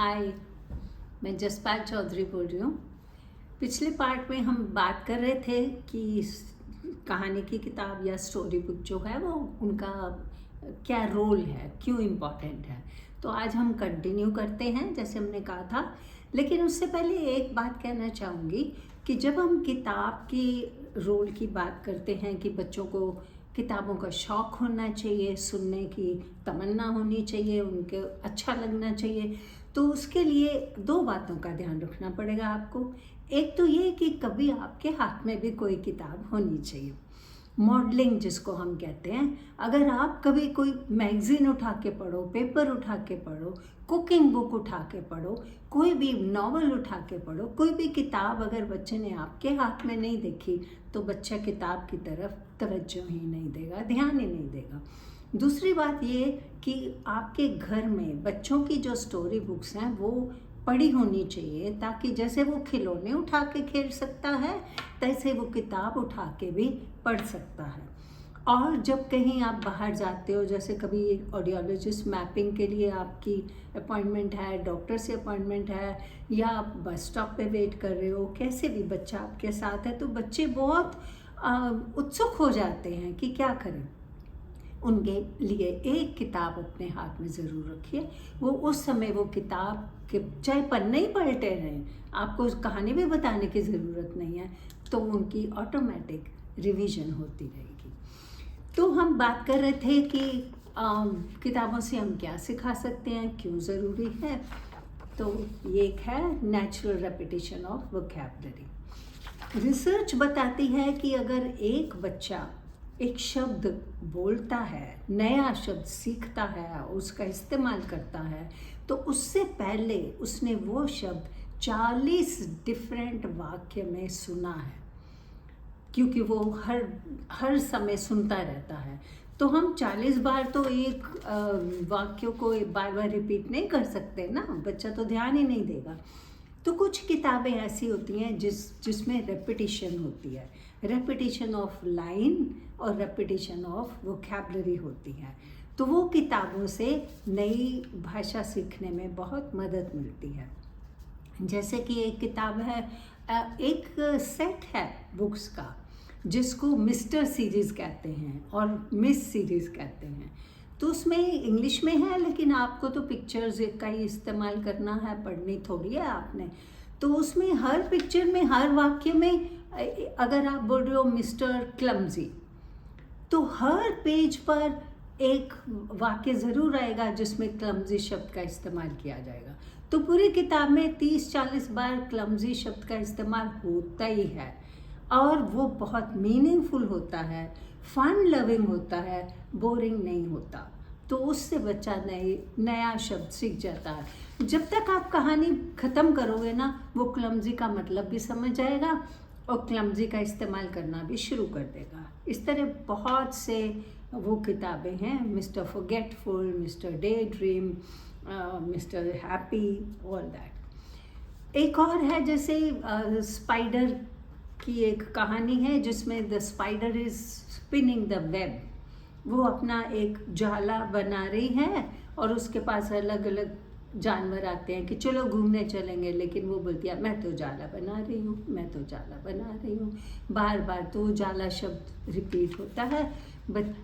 हाय, मैं जसपाल चौधरी बोल रही हूँ। पिछले पार्ट में हम बात कर रहे थे कि कहानी की किताब या स्टोरी बुक जो है वो उनका क्या रोल है, क्यों इम्पोर्टेंट है। तो आज हम कंटिन्यू करते हैं जैसे हमने कहा था। लेकिन उससे पहले एक बात कहना चाहूँगी कि जब हम किताब की रोल की बात करते हैं कि बच्चों को किताबों का शौक़ होना चाहिए, सुनने की तमन्ना होनी चाहिए, उनके अच्छा लगना चाहिए, तो उसके लिए दो बातों का ध्यान रखना पड़ेगा आपको। एक तो ये कि कभी आपके हाथ में भी कोई किताब होनी चाहिए, मॉडलिंग जिसको हम कहते हैं। अगर आप कभी कोई मैगज़ीन उठा के पढ़ो, पेपर उठा के पढ़ो, कुकिंग बुक उठा के पढ़ो, कोई भी नॉवल उठा के पढ़ो, कोई भी किताब अगर बच्चे ने आपके हाथ में नहीं देखी तो बच्चा किताब की तरफ तवज्जो ही नहीं देगा, ध्यान ही नहीं देगा। दूसरी बात ये कि आपके घर में बच्चों की जो स्टोरी बुक्स हैं वो पढ़ी होनी चाहिए, ताकि जैसे वो खिलौने उठा के खेल सकता है तैसे वो किताब उठा के भी पढ़ सकता है। और जब कहीं आप बाहर जाते हो, जैसे कभी ऑडियोलॉजिस्ट मैपिंग के लिए आपकी अपॉइंटमेंट है, डॉक्टर से अपॉइंटमेंट है, या आप बस स्टॉप पे वेट कर रहे हो, कैसे भी बच्चा आपके साथ है, तो बच्चे बहुत उत्सुक हो जाते हैं कि क्या करें। उनके लिए एक किताब अपने हाथ में ज़रूर रखिए। वो उस समय वो किताब के चाहे पन्ने ही पलटे रहें, आपको कहानी भी बताने की ज़रूरत नहीं है, तो उनकी ऑटोमेटिक रिवीजन होती रहेगी। तो हम बात कर रहे थे कि किताबों से हम क्या सिखा सकते हैं, क्यों ज़रूरी है। तो ये एक है natural repetition of vocabulary. Research बताती है कि अगर एक बच्चा एक शब्द बोलता है, नया शब्द सीखता है, उसका इस्तेमाल करता है, तो उससे पहले उसने वो शब्द 40 डिफरेंट वाक्य में सुना है, क्योंकि वो हर समय सुनता रहता है। तो हम 40 बार तो एक वाक्य को बार बार रिपीट नहीं कर सकते ना, बच्चा तो ध्यान ही नहीं देगा। तो कुछ किताबें ऐसी होती हैं जिसमें रेपिटिशन होती है, रेपिटिशन ऑफ लाइन और रेपिटिशन ऑफ वोकैबुलरी होती है। तो वो किताबों से नई भाषा सीखने में बहुत मदद मिलती है। जैसे कि एक किताब है, एक सेट है बुक्स का जिसको मिस्टर सीरीज़ कहते हैं और मिस सीरीज़ कहते हैं। तो उसमें इंग्लिश में है, लेकिन आपको तो पिक्चर्स का ही इस्तेमाल करना है, पढ़नी थोड़ी है आपने। तो उसमें हर पिक्चर में, हर वाक्य में, अगर आप बोल रहे हो मिस्टर क्लमजी, तो हर पेज पर एक वाक्य ज़रूर आएगा जिसमें क्लमजी शब्द का इस्तेमाल किया जाएगा। तो पूरी किताब में 30-40 बार क्लमजी शब्द का इस्तेमाल होता ही है, और वो बहुत मीनिंगफुल होता है, फन लविंग होता है, बोरिंग नहीं होता। तो उससे बच्चा नया शब्द सीख जाता है। जब तक आप कहानी ख़त्म करोगे ना, वो क्लमजी का मतलब भी समझ जाएगा और क्लमजी का इस्तेमाल करना भी शुरू कर देगा। इस तरह बहुत से वो किताबें हैं, mister forgetful, mister day dream, mister happy, all that. एक और है जैसे स्पाइडर की एक कहानी है जिसमें the spider is spinning the web. वो अपना एक जाला बना रही है और उसके पास अलग अलग जानवर आते हैं कि चलो घूमने चलेंगे, लेकिन वो बोलती है मैं तो जाला बना रही हूँ, मैं तो जाला बना रही हूँ। बार बार तो जाला शब्द रिपीट होता है।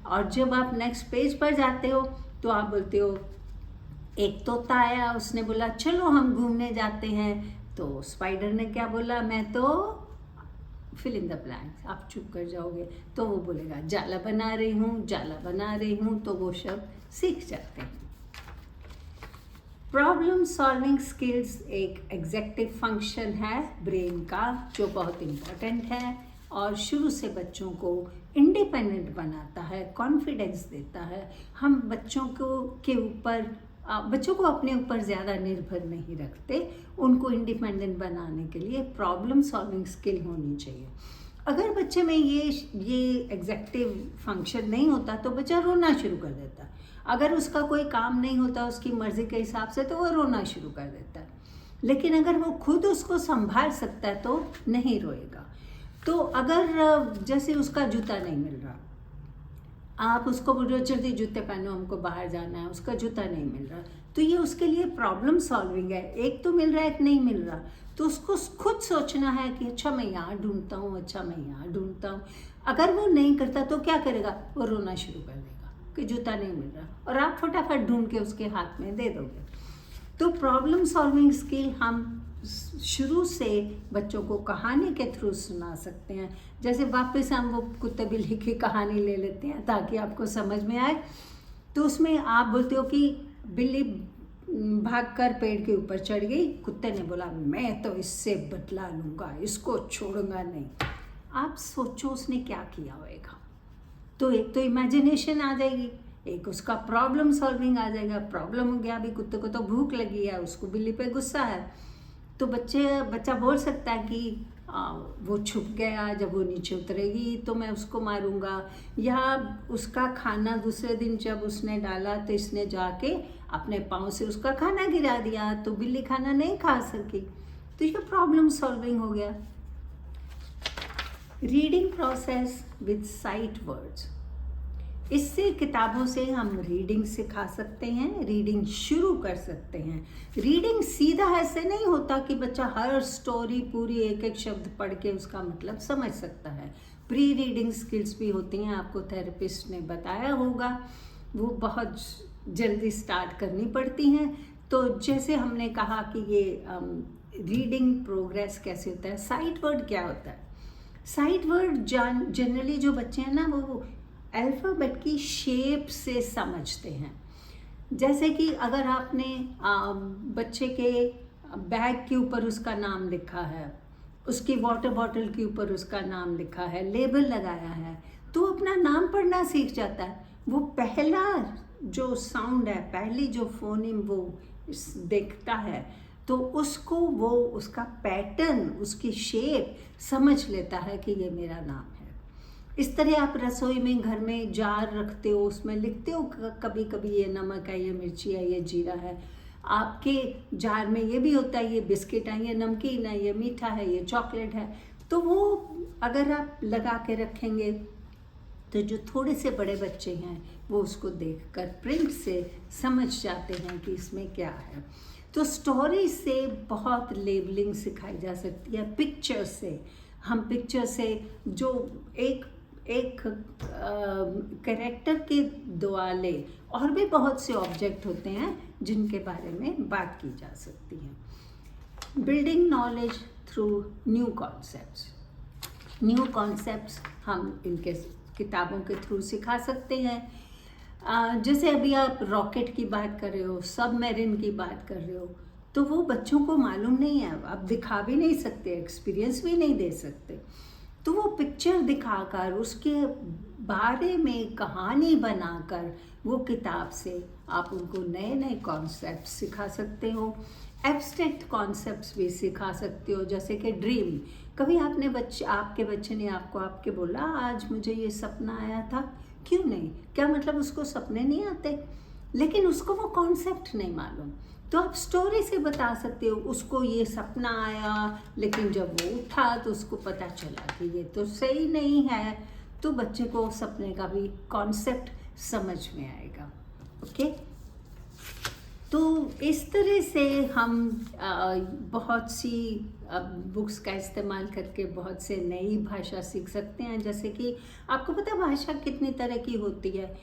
और जब आप नेक्स्ट पेज पर जाते हो तो आप बोलते हो एक तोता आया, उसने बोला चलो हम घूमने जाते हैं। तो स्पाइडर ने क्या बोला, मैं तो फिल इन द ब्लैंक्स। आप चुप कर जाओगे तो वो बोलेगा जाला बना रही हूँ, जाला बना रही हूँ, तो वो शब्द सीख जाते हैं। प्रॉब्लम सॉल्विंग स्किल्स एक एग्जेक्टिव फंक्शन है ब्रेन का जो बहुत इम्पोर्टेंट है और शुरू से बच्चों को इंडिपेंडेंट बनाता है, कॉन्फिडेंस देता है। हम बच्चों को अपने ऊपर ज़्यादा निर्भर नहीं रखते, उनको इंडिपेंडेंट बनाने के लिए प्रॉब्लम सॉल्विंग स्किल होनी चाहिए। अगर बच्चे में ये एग्जेक्टिव फंक्शन नहीं होता तो बच्चा रोना शुरू कर देता है। अगर उसका कोई काम नहीं होता उसकी मर्ज़ी के हिसाब से तो वो रोना शुरू कर देता है। लेकिन अगर वो खुद उसको संभाल सकता है तो नहीं रोएगा। तो अगर जैसे उसका जूता नहीं मिल रहा, आप उसको बोल रहे हो जल्दी जूते पहनो, हमको बाहर जाना है, उसका जूता नहीं मिल रहा, तो ये उसके लिए प्रॉब्लम सॉल्विंग है। एक तो मिल रहा है, एक नहीं मिल रहा, तो उसको खुद सोचना है कि अच्छा मैं यहाँ ढूंढता हूँ, अच्छा मैं यहाँ ढूंढता हूँ। अगर वो नहीं करता तो क्या करेगा, वो रोना शुरू कर देगा कि जूता नहीं मिल रहा, और आप फटाफट ढूंढ के उसके हाथ में दे दोगे। तो प्रॉब्लम सॉल्विंग स्किल हम शुरू से बच्चों को कहानी के थ्रू सुना सकते हैं। जैसे वापस हम वो कुत्ते बिल्ली की कहानी ले लेते हैं ताकि आपको समझ में आए। तो उसमें आप बोलते हो कि बिल्ली भागकर पेड़ के ऊपर चढ़ गई, कुत्ते ने बोला मैं तो इससे बदला लूँगा, इसको छोड़ूंगा नहीं। आप सोचो उसने क्या किया होगा। तो एक तो इमेजिनेशन आ जाएगी, एक उसका प्रॉब्लम सॉल्विंग आ जाएगा। प्रॉब्लम हो गया, अभी कुत्ते को तो भूख लगी है, उसको बिल्ली पे गुस्सा है, तो बच्चा बोल सकता है कि वो छुप गया, जब वो नीचे उतरेगी तो मैं उसको मारूंगा। या उसका खाना दूसरे दिन जब उसने डाला तो इसने जाके अपने पाँव से उसका खाना गिरा दिया, तो बिल्ली खाना नहीं खा सकी। तो ये प्रॉब्लम सॉल्विंग हो गया। Reading process with sight words, इससे किताबों से हम रीडिंग सिखा सकते हैं, रीडिंग शुरू कर सकते हैं। रीडिंग सीधा ऐसे नहीं होता कि बच्चा हर स्टोरी पूरी एक एक शब्द पढ़ के उसका मतलब समझ सकता है। प्री रीडिंग स्किल्स भी होती हैं, आपको थेरेपिस्ट ने बताया होगा, वो बहुत जल्दी स्टार्ट करनी पड़ती हैं। तो जैसे हमने कहा कि ये रीडिंग प्रोग्रेस कैसे होता है। साइट वर्ड क्या होता है? साइट वर्ड जनरली जो बच्चे हैं ना, वो अल्फ़ाबेट की शेप से समझते हैं। जैसे कि अगर आपने बच्चे के बैग के ऊपर उसका नाम लिखा है, उसकी वाटर बॉटल के ऊपर उसका नाम लिखा है, लेबल लगाया है, तो अपना नाम पढ़ना सीख जाता है। वो पहला जो साउंड है, पहली जो फोनिम वो देखता है, तो उसको वो उसका पैटर्न, उसकी शेप समझ लेता है कि ये मेरा नाम है। इस तरह आप रसोई में घर में जार रखते हो, उसमें लिखते हो कभी कभी ये नमक है, ये मिर्ची है, ये जीरा है। आपके जार में ये भी होता है, ये बिस्किट है, ये नमकीन है, ये मीठा है, ये चॉकलेट है। तो वो अगर आप लगा के रखेंगे तो जो थोड़े से बड़े बच्चे हैं वो उसको देखकर प्रिंट से समझ जाते हैं कि इसमें क्या है। तो स्टोरी से बहुत लेबलिंग सिखाई जा सकती है। पिक्चर से, हम पिक्चर से जो एक कैरेक्टर के द्वाले और भी बहुत से ऑब्जेक्ट होते हैं जिनके बारे में बात की जा सकती है। Building knowledge through new concepts, new concepts हम इनके किताबों के थ्रू सिखा सकते हैं। जैसे अभी आप रॉकेट की बात कर रहे हो, सबमरीन की बात कर रहे हो, तो वो बच्चों को मालूम नहीं है, आप दिखा भी नहीं सकते, एक्सपीरियंस भी नहीं दे सकते। तो वो पिक्चर दिखाकर, उसके बारे में कहानी बनाकर, वो किताब से आप उनको नए नए कॉन्सेप्ट सिखा सकते हो। एब्स्ट्रैक्ट कॉन्सेप्ट्स भी सिखा सकते हो, जैसे कि ड्रीम। कभी आपके बच्चे ने आपके बोला आज मुझे ये सपना आया था, क्यों नहीं, क्या मतलब उसको सपने नहीं आते, लेकिन उसको वो कॉन्सेप्ट नहीं मालूम, तो आप स्टोरी से बता सकते हो उसको ये सपना आया, लेकिन जब वो उठा तो उसको पता चला कि ये तो सही नहीं है। तो बच्चे को सपने का भी कॉन्सेप्ट समझ में आएगा। ओके, तो इस तरह से हम बहुत सी बुक्स का इस्तेमाल करके बहुत से नई भाषा सीख सकते हैं। जैसे कि आपको पता है भाषा कितनी तरह की होती है?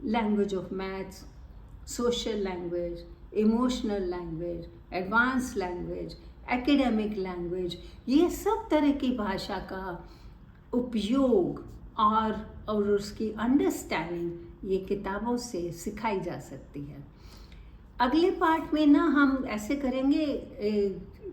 Language of maths, social language, emotional language, advance language, academic language, ये सब तरह की भाषा का उपयोग और उसकी अंडरस्टैंडिंग ये किताबों से सिखाई जा सकती है। अगले पार्ट में ना हम ऐसे करेंगे,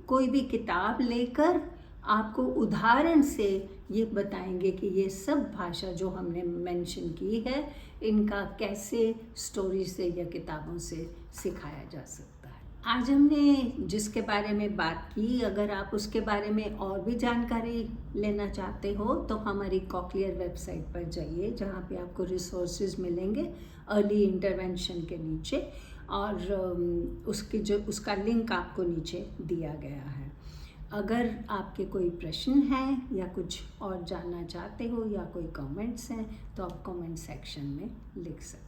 कोई भी किताब लेकर आपको उदाहरण से ये बताएंगे कि ये सब भाषा जो हमने मेंशन की है, इनका कैसे स्टोरी से या किताबों से सिखाया जा सकता है। आज हमने जिसके बारे में बात की, अगर आप उसके बारे में और भी जानकारी लेना चाहते हो तो हमारी कॉकलियर वेबसाइट पर जाइए, जहाँ पे आपको रिसोर्सेज मिलेंगे अर्ली इंटरवेंशन के नीचे, और उसका लिंक आपको नीचे दिया गया है। अगर आपके कोई प्रश्न हैं या कुछ और जानना चाहते हो या कोई कमेंट्स हैं तो आप कमेंट सेक्शन में लिख सकते हैं।